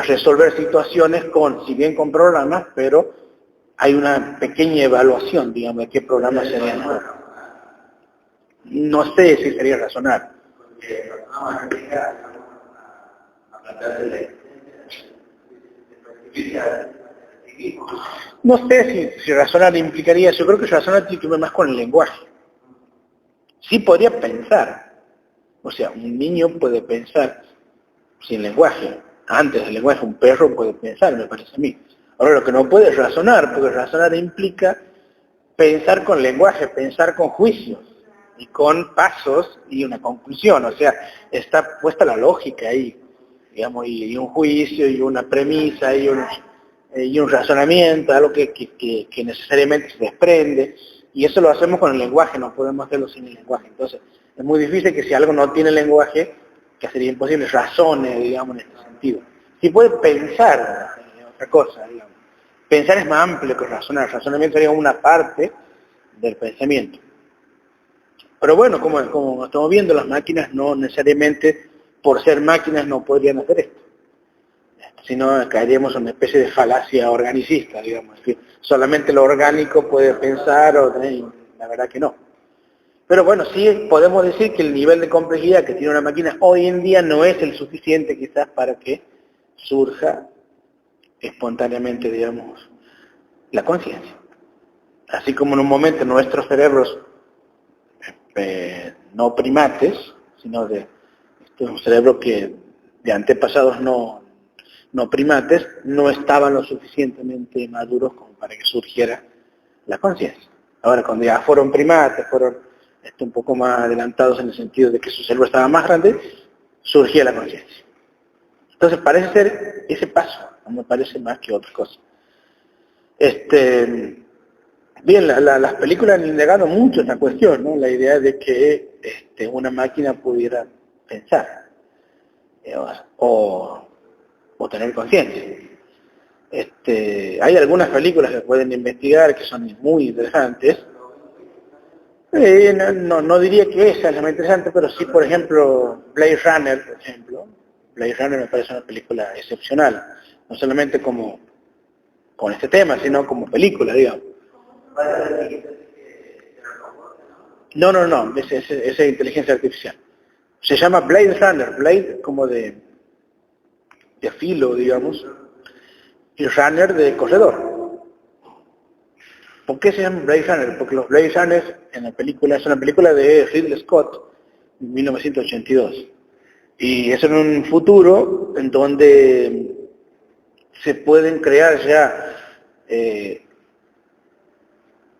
resolver situaciones si bien con programas, pero hay una pequeña evaluación, digamos, de qué programas sería mejor. No sé si sería razonable. No sé si razonar implicaría, yo creo que razonar tiene que ver más con el lenguaje. Sí podría pensar, o sea, un niño puede pensar sin lenguaje. Antes del lenguaje un perro puede pensar, me parece a mí. Ahora lo que no puede es razonar, porque razonar implica pensar con lenguaje, pensar con juicios y con pasos y una conclusión, o sea, está puesta la lógica ahí, digamos, y un juicio y una premisa y un razonamiento, algo que necesariamente se desprende, y eso lo hacemos con el lenguaje, no podemos hacerlo sin el lenguaje. Entonces, es muy difícil que si algo no tiene lenguaje, que sería imposible, razone, digamos, en este sentido. Si puede pensar en otra cosa, digamos. Pensar es más amplio que razonar. El razonamiento sería una parte del pensamiento. Pero bueno, como estamos viendo, las máquinas no necesariamente, por ser máquinas, no podrían hacer esto. Sino caeríamos en una especie de falacia organicista, digamos. Es decir, solamente lo orgánico puede pensar, la verdad que no. Pero bueno, sí podemos decir que el nivel de complejidad que tiene una máquina hoy en día no es el suficiente quizás para que surja espontáneamente, digamos, la conciencia. Así como en un momento nuestros cerebros no primates, sino de un cerebro que de antepasados no primates, no estaban lo suficientemente maduros como para que surgiera la conciencia. Ahora, cuando ya fueron primates, fueron un poco más adelantados en el sentido de que su cerebro estaba más grande, surgía la conciencia. Entonces parece ser ese paso, no me parece más que otra cosa. Bien, las películas han indagado mucho esta cuestión, ¿no? La idea de que una máquina pudiera pensar o tener conciencia. Hay algunas películas que pueden investigar que son muy interesantes. No diría que esa es la más interesante, pero sí, por ejemplo, Blade Runner, por ejemplo. Blade Runner me parece una película excepcional, no solamente con este tema, sino como película, digamos. No, esa es inteligencia artificial. Se llama Blade Runner, Blade como de filo, digamos, y Runner de corredor. ¿Por qué se llama Blade Runner? Porque los Blade Runners en la película, es una película de Ridley Scott, en 1982. Y eso en un futuro en donde se pueden crear ya,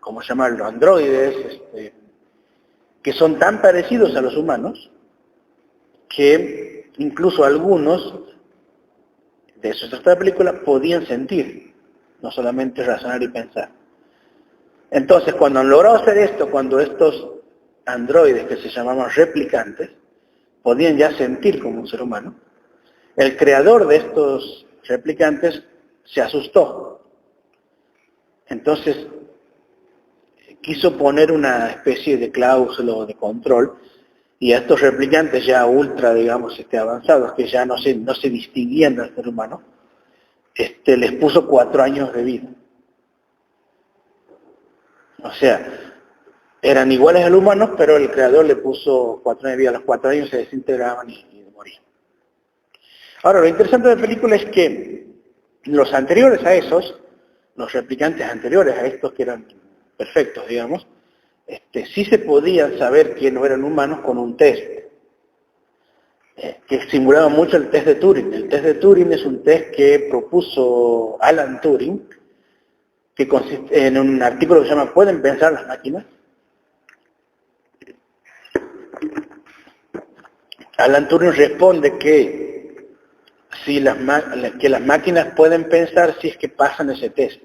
¿cómo llamarlo?, androides, que son tan parecidos a los humanos, que incluso algunos de eso se trata la película, podían sentir, no solamente razonar y pensar. Entonces, cuando han logrado hacer esto, cuando estos androides que se llamaban replicantes, podían ya sentir como un ser humano, el creador de estos replicantes se asustó. Entonces, quiso poner una especie de cláusula o de control, y a estos replicantes ya ultra, digamos, avanzados, que ya no se distinguían del ser humano, les puso 4 años de vida. O sea, eran iguales al humano, pero el creador le puso 4 años de vida. A los 4 años se desintegraban y morían. Ahora, lo interesante de la película es que los anteriores a esos, los replicantes anteriores a estos que eran perfectos, digamos, sí se podía saber que no eran humanos con un test, que simulaba mucho el test de Turing. El test de Turing es un test que propuso Alan Turing, que consiste en un artículo que se llama ¿Pueden pensar las máquinas? Alan Turing responde que las máquinas pueden pensar si es que pasan ese test.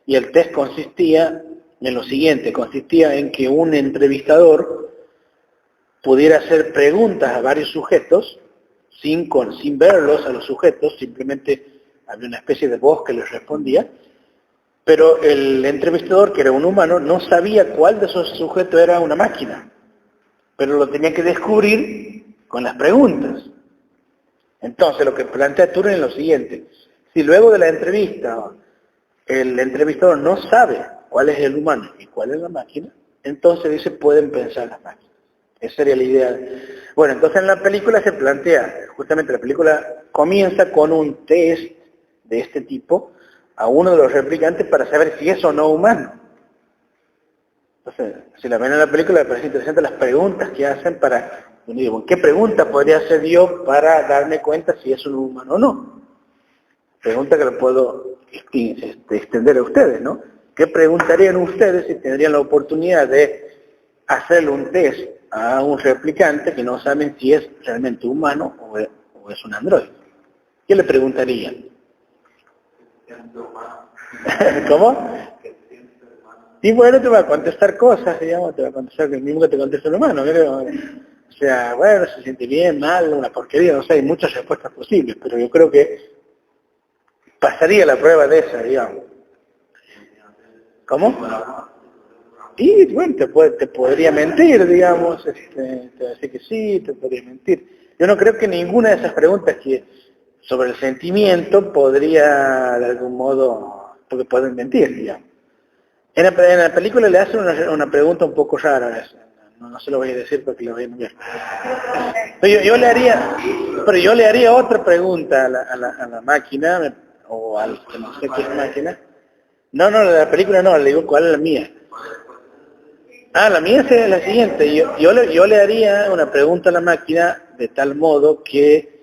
Y el test consistía en lo siguiente, consistía en que un entrevistador pudiera hacer preguntas a varios sujetos, sin verlos a los sujetos, simplemente había una especie de voz que les respondía, pero el entrevistador, que era un humano, no sabía cuál de esos sujetos era una máquina, pero lo tenía que descubrir con las preguntas. Entonces, lo que plantea Turing es lo siguiente: si luego de la entrevista el entrevistador no sabe cuál es el humano y cuál es la máquina, entonces dice, pueden pensar las máquinas. Esa sería la idea. Bueno, entonces en la película se plantea, justamente la película comienza con un test de este tipo a uno de los replicantes para saber si es o no humano. Entonces, si la ven en la película, me parece interesante las preguntas que hacen para... Digo, ¿qué pregunta podría hacer yo para darme cuenta si es un humano o no? Pregunta que lo puedo extender a ustedes, ¿no? ¿Qué preguntarían ustedes si tendrían la oportunidad de hacerle un test a un replicante que no saben si es realmente humano o es un androide? ¿Qué le preguntarían? ¿Cómo? Y bueno, te va a contestar cosas, digamos, te va a contestar el mismo que te contesta el humano, creo. O sea, bueno, se siente bien, mal, una porquería, no sé, hay muchas respuestas posibles, pero yo creo que pasaría la prueba de esa, digamos. ¿Cómo? Y bueno, te podría mentir, digamos, te va a decir que sí, te podría mentir. Yo no creo que ninguna de esas preguntas que sobre el sentimiento podría, de algún modo, porque pueden mentir, digamos. En la película le hacen una pregunta un poco rara, no se lo voy a decir porque lo voy a enviar. Pero yo le haría otra pregunta a la máquina, o al que no sé qué es máquina. No, la película no, le digo cuál es la mía. La mía es la siguiente. Yo le haría una pregunta a la máquina de tal modo que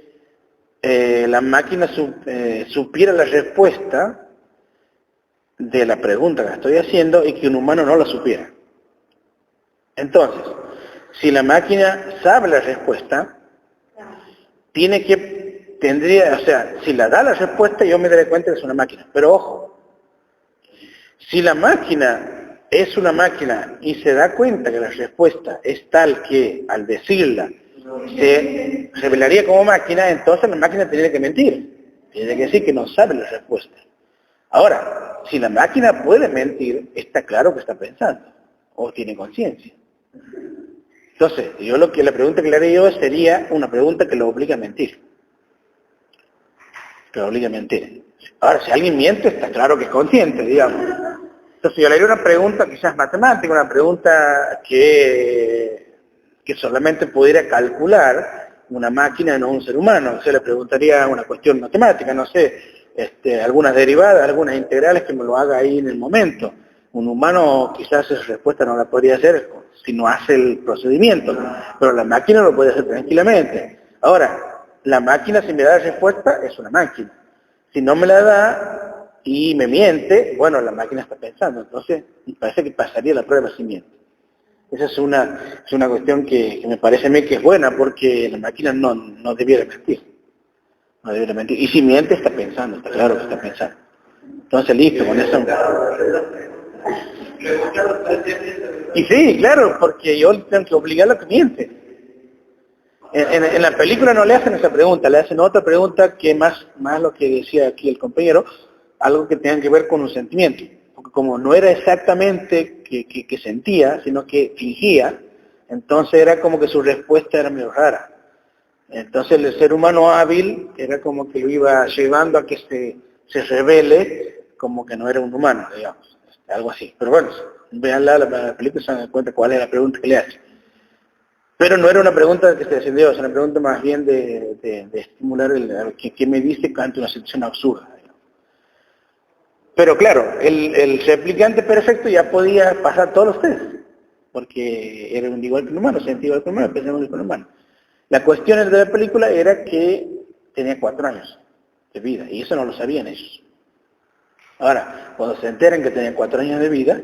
la máquina supiera la respuesta de la pregunta que estoy haciendo y que un humano no la supiera. Entonces, si la máquina sabe la respuesta, o sea, si la da la respuesta, yo me daré cuenta que es una máquina. Pero ojo, si la máquina es una máquina y se da cuenta que la respuesta es tal que al decirla se revelaría como máquina, entonces la máquina tendría que mentir. Tiene que decir que no sabe la respuesta. Ahora, si la máquina puede mentir, está claro que está pensando o tiene conciencia. Entonces, la pregunta que le haré yo sería una pregunta que lo obliga a mentir. Que lo obliga a mentir. Ahora, si alguien miente, está claro que es consciente, digamos. Entonces, yo le haría una pregunta quizás matemática, una pregunta que solamente pudiera calcular una máquina, no un ser humano. O sea, le preguntaría una cuestión matemática, no sé, algunas derivadas, algunas integrales que me lo haga ahí en el momento. Un humano quizás esa respuesta no la podría hacer si no hace el procedimiento, pero la máquina lo puede hacer tranquilamente. Ahora, La máquina, si me da la respuesta, es una máquina. Si no me la da y me miente, bueno, la máquina está pensando. Entonces, me parece que pasaría la prueba si miente. Esa es una cuestión que me parece a mí que es buena, porque la máquina no debiera mentir. No debiera mentir. Y si miente, está pensando, está claro que está pensando. Entonces, listo, con eso. Y sí, claro, porque yo tengo que obligarlo a que miente. En la película no le hacen esa pregunta, le hacen otra pregunta que más lo que decía aquí el compañero, algo que tenga que ver con un sentimiento. Porque como no era exactamente que sentía, sino que fingía, entonces era como que su respuesta era medio rara. Entonces el ser humano hábil era como que lo iba llevando a que se revele como que no era un humano, digamos, algo así. Pero bueno, veanla la película y se dan cuenta cuál es la pregunta que le hace. Pero no era una pregunta que se descendió, es una pregunta más bien de estimular que me dice ante una situación absurda. Digamos. Pero claro, el replicante perfecto ya podía pasar todos los test, porque era igual que un humano, sentía igual que un humano, pensaba igual que un humano. La cuestión de la película era que tenía 4 años de vida, y eso no lo sabían ellos. Ahora, cuando se enteran que tenía 4 años de vida,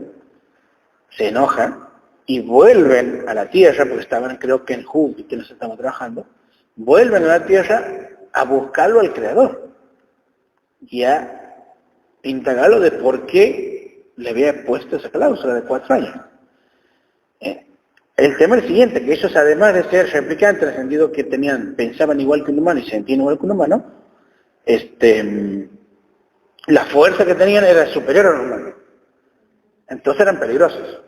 se enojan y vuelven a la Tierra, porque estaban creo que en Júpiter, nos estamos trabajando, vuelven a la Tierra a buscarlo al Creador y a indagarlo de por qué le había puesto esa cláusula de 4 años. El tema es el siguiente, que ellos además de ser replicantes, en el sentido que pensaban igual que un humano y sentían igual que un humano, la fuerza que tenían era superior a un humano. Entonces eran peligrosos.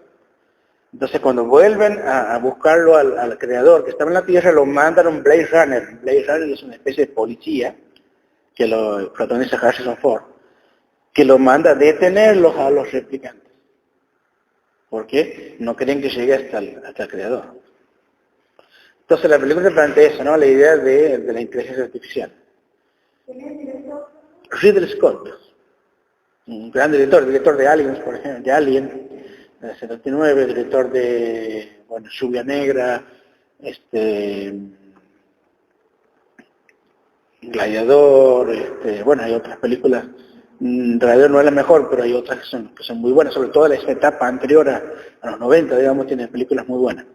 Entonces cuando vuelven a buscarlo al creador que estaba en la Tierra, lo mandan a un Blade Runner. Blade Runner es una especie de policía que lo protagoniza Harrison Ford, que lo manda a detenerlos a los replicantes. Porque no querían que llegue hasta el creador. Entonces la película plantea eso, ¿no? La idea de la inteligencia artificial. Ridley Scott, un gran director de Aliens, por ejemplo, de Alien, del 79, director de, bueno, Lluvia Negra, Gladiador, bueno, hay otras películas. Gladiador no es la mejor, pero hay otras que son muy buenas, sobre todo esa etapa anterior a los 90, digamos, tiene películas muy buenas.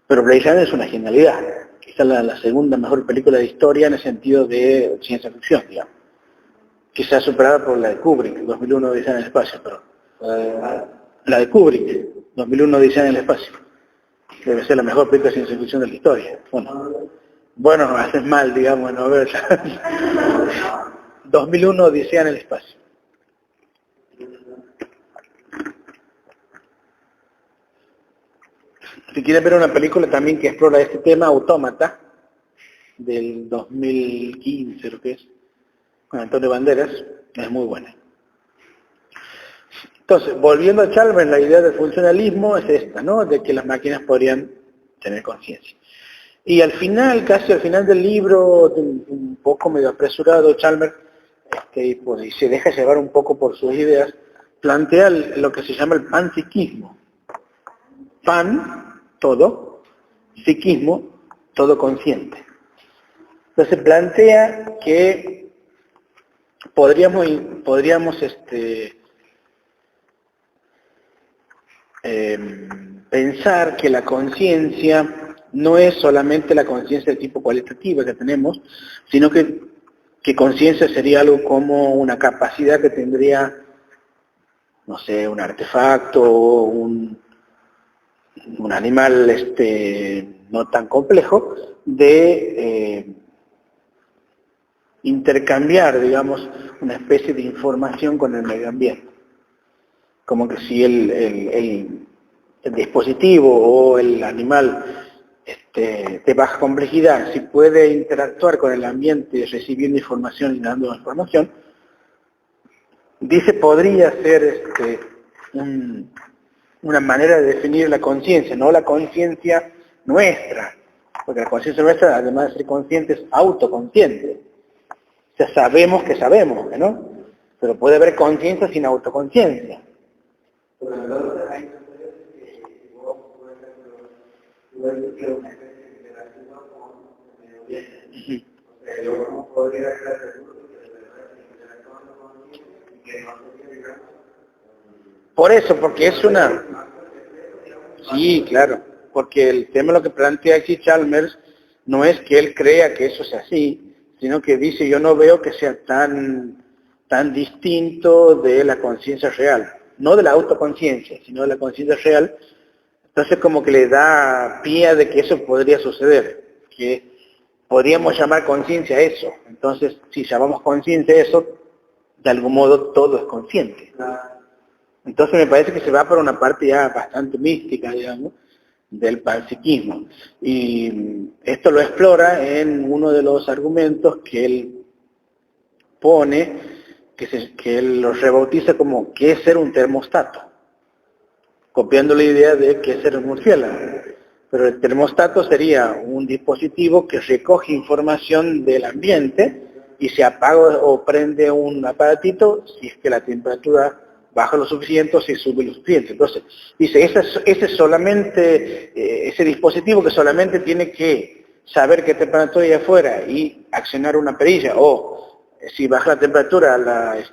Pero Blade Runner es una genialidad, quizás la segunda mejor película de historia en el sentido de ciencia ficción, digamos. Quizás superada por la de Kubrick, 2001 Odisea en el espacio, pero la de Kubrick, 2001 Odisea en el espacio, debe ser la mejor película de ciencia ficción de la historia. Bueno, haces mal, digamos, no ver. 2001 Odisea en el espacio. Si quieres ver una película también que explora este tema, Autómata, del 2015, creo que es, con Antonio Banderas, es muy buena. Entonces, volviendo a Chalmers, la idea del funcionalismo es esta, ¿no? De que las máquinas podrían tener conciencia. Y al final, casi al final del libro, un poco medio apresurado, Chalmers, pues, y se deja llevar un poco por sus ideas, plantea lo que se llama el panpsiquismo. Pan, todo, psiquismo, todo consciente. Entonces plantea que podríamos pensar que la conciencia no es solamente la conciencia de tipo cualitativa que tenemos, sino que conciencia sería algo como una capacidad que tendría, no sé, un artefacto, un animal no tan complejo, de intercambiar, digamos, una especie de información con el medio ambiente. Como que si el dispositivo o el animal de baja complejidad, si puede interactuar con el ambiente recibiendo información y dando información, dice podría ser una manera de definir la conciencia, no la conciencia nuestra, porque la conciencia nuestra, además de ser consciente, es autoconsciente. O sea, sabemos que sabemos, ¿no? Pero puede haber conciencia sin autoconciencia. Pero ¿cómo podría estar seguro de que de verdad se está actuando consciente y que no sería, digamos, Por eso, porque es una... Sí, claro, porque el tema lo que plantea aquí Chalmers no es que él crea que eso es así, sino que dice yo no veo que sea tan distinto de la conciencia real, no de la autoconciencia, sino de la conciencia real. Entonces como que le da pie de que eso podría suceder, que podríamos llamar conciencia a eso. Entonces, si llamamos conciencia a eso, de algún modo todo es consciente. Entonces me parece que se va por una parte ya bastante mística, digamos, del panpsiquismo. Y esto lo explora en uno de los argumentos que él pone, que él los rebautiza como ¿qué es ser un termostato? Copiando la idea de qué es ser un murciélago. Pero el termostato sería un dispositivo que recoge información del ambiente y se apaga o prende un aparatito si es que la temperatura baja lo suficiente o si sube lo suficiente. Entonces, dice, ese dispositivo que solamente tiene que saber qué temperatura hay afuera y accionar una perilla, o si baja la temperatura la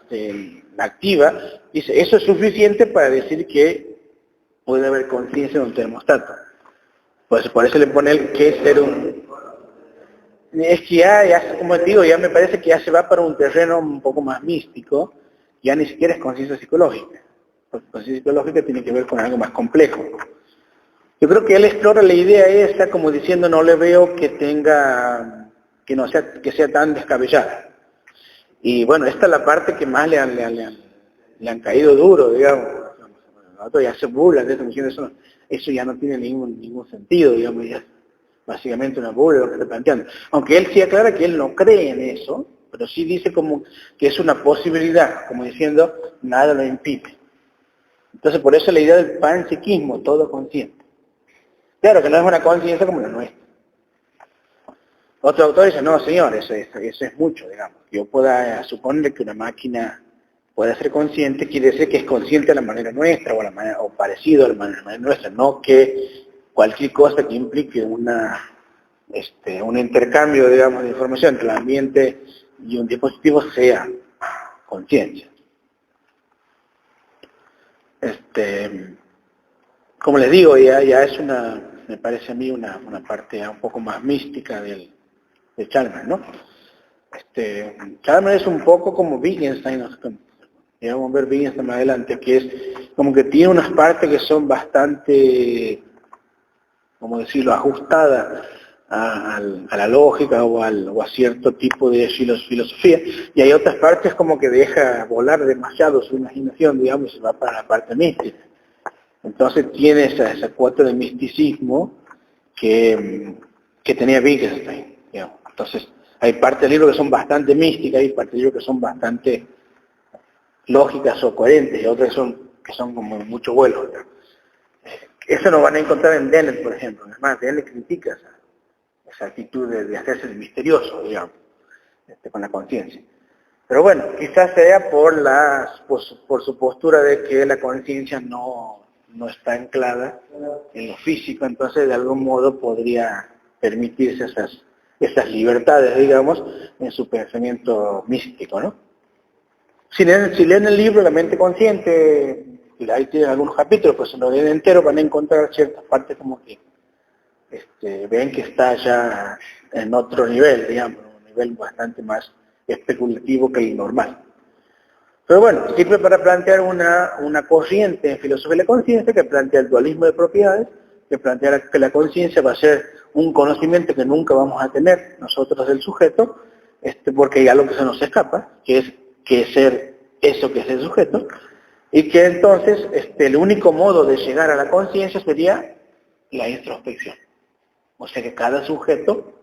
activa, dice, eso es suficiente para decir que puede haber conciencia de un termostato. Pues por eso le pone el que es ser un... Es que ya, como te digo, ya me parece que ya se va para un terreno un poco más místico, ya ni siquiera es conciencia psicológica. Porque conciencia psicológica tiene que ver con algo más complejo. Yo creo que él explora la idea esa como diciendo no le veo que tenga, que sea tan descabellada. Y bueno, esta es la parte que más le han caído duro, digamos. Otros ya se burlan de eso, eso ya no tiene ningún sentido, digamos, ya es básicamente una burla lo que está planteando. Aunque él sí aclara que él no cree en eso, pero sí dice como que es una posibilidad, como diciendo, nada lo impide. Entonces por eso la idea del panpsiquismo, todo consciente. Claro que no es una conciencia como la nuestra. Otro autor dice, no señor, eso es mucho, digamos. Yo pueda suponer que una máquina puede ser consciente, quiere decir que es consciente a la manera nuestra o parecido a la manera nuestra, no que cualquier cosa que implique un intercambio, digamos, de información entre el ambiente y un dispositivo sea conciencia. Como les digo, ya es me parece a mí una parte un poco más mística de Chalmers, ¿no? Chalmers es un poco como Wittgenstein, ¿no? Ya vamos a ver Wittgenstein más adelante, que es como que tiene unas partes que son bastante, como decirlo, ajustadas a la lógica o a cierto tipo de filosofía, y hay otras partes como que deja volar demasiado su imaginación, digamos, y se va para la parte mística. Entonces tiene esa cuota de misticismo que tenía Wittgenstein, digamos. Entonces hay partes del libro que son bastante místicas y partes del libro que son bastante lógicas o coherentes, y otras que son como mucho vuelo. Eso lo van a encontrar en Dennett, por ejemplo. Además, Dennett critica esa actitud de hacerse el misterioso, digamos, con la conciencia. Pero bueno, quizás sea por su postura de que la conciencia no está anclada en lo físico, entonces de algún modo podría permitirse esas libertades, digamos, en su pensamiento místico, ¿no? Si leen el libro La mente consciente, ahí tienen algunos capítulos, pues si lo leen entero van a encontrar ciertas partes como que ven que está ya en otro nivel, digamos, un nivel bastante más especulativo que el normal. Pero bueno, sirve para plantear una corriente en filosofía de la conciencia que plantea el dualismo de propiedades, que plantea que la conciencia va a ser un conocimiento que nunca vamos a tener nosotros del sujeto, porque hay algo que se nos escapa, que es ser eso que es el sujeto, y que entonces el único modo de llegar a la conciencia sería la introspección. O sea que cada sujeto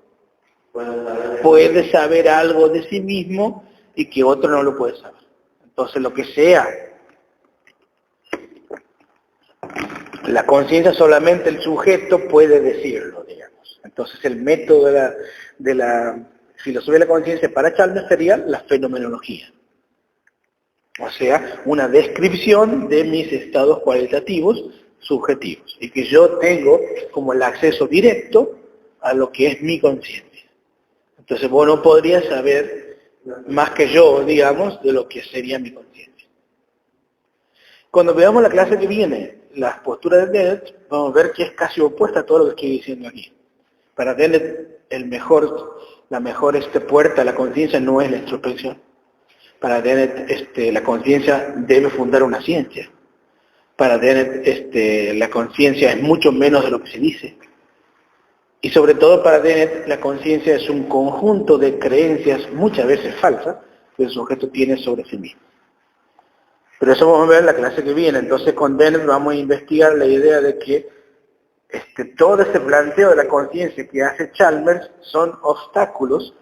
puede saber algo de sí mismo y que otro no lo puede saber. Entonces lo que sea la conciencia, solamente el sujeto puede decirlo, digamos. Entonces el método de la filosofía de la conciencia para Chalmers sería la fenomenología. O sea, una descripción de mis estados cualitativos subjetivos. Y que yo tengo como el acceso directo a lo que es mi conciencia. Entonces vos no podrías saber más que yo, digamos, de lo que sería mi conciencia. Cuando veamos la clase que viene, las posturas de Dennett, vamos a ver que es casi opuesta a todo lo que estoy diciendo aquí. Para Dennett, la mejor puerta a la conciencia no es la introspección. Para Dennett, la conciencia debe fundar una ciencia. Para Dennett, la conciencia es mucho menos de lo que se dice. Y sobre todo para Dennett, la conciencia es un conjunto de creencias, muchas veces falsas, que el sujeto tiene sobre sí mismo. Pero eso vamos a ver en la clase que viene. Entonces con Dennett vamos a investigar la idea de que todo ese planteo de la conciencia que hace Chalmers son obstáculos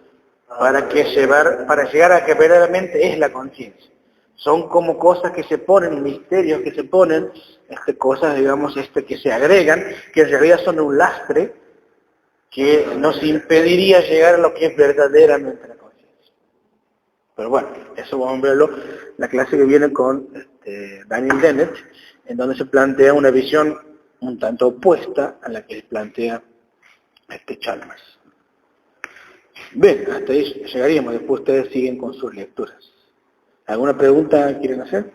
para llegar a que verdaderamente es la conciencia. Son como cosas que se ponen, misterios que se ponen, cosas, digamos, que se agregan, que en realidad son un lastre que nos impediría llegar a lo que es verdaderamente la conciencia. Pero bueno, eso vamos a verlo en la clase que viene con Daniel Dennett, en donde se plantea una visión un tanto opuesta a la que plantea Chalmers. Bien, hasta ahí llegaríamos, después ustedes siguen con sus lecturas. ¿Alguna pregunta quieren hacer?